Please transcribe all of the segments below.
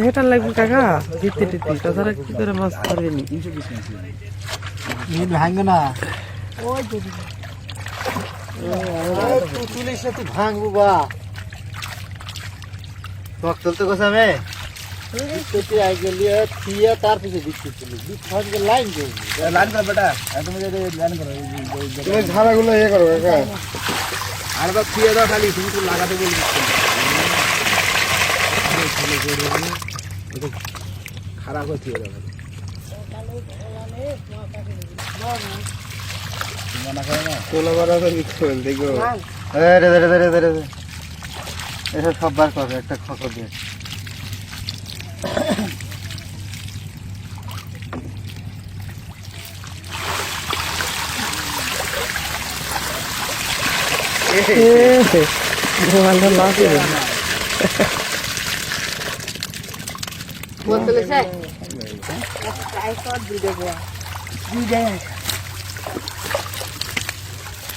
হেটা লাগবে কাকা দিতে দিতে তাছাড়া কি করে মাছ ধরবেনি ভাঙবে না তুলির সাথে ভাঙবো বা টক চলতে কোথাবে তার পিছিয়ে দিচ্ছি লাইন লাইন করো বেটা তুমি লাইন করো ঝাড়াগুলো ইয়ে করো কাকা আর বা ফিয়ে দাও খালি তুমি তো লাগাতে বলবি খারাপ হয়ে ফিয়ে দাও এসব সব বার করবে একটা খকর দিয়ে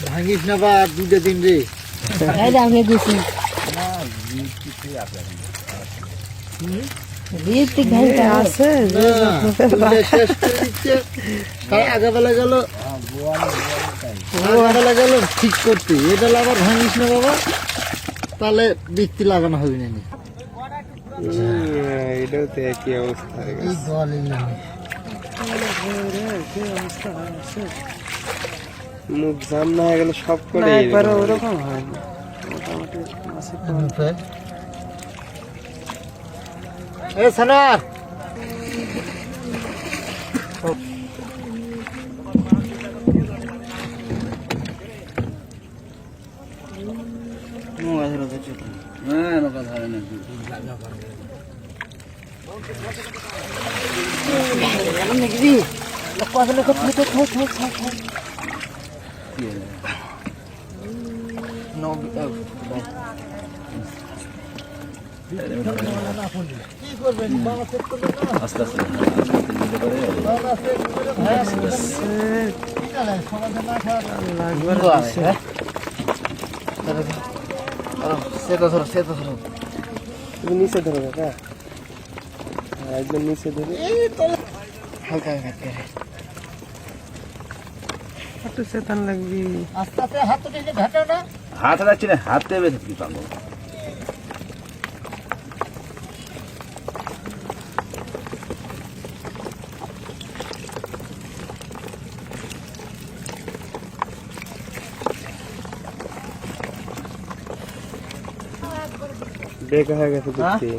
ভাঙিস না বা দুটো দিন রে আগাবেলা গেল ঠিক করতে এটা আবার ভাঙিস না বাবা তাহলে বৃত্তি লাগানো হবে না এটাও তো একই অবস্থা মুখ জাম না হয়ে গেলে সব করে একবারে ওরকম হয় না মোটামুটি সানার তুমি নিচে ধরো কাকা একদম নিচে ধরে হালকা হালকা একটু চেতন লাগবি আস্তে আস্তে হাত থেকে ঘাটাও না হাত রাখছি না হাত দেবে কি পাবো বেকা হয়ে গেছে দেখছি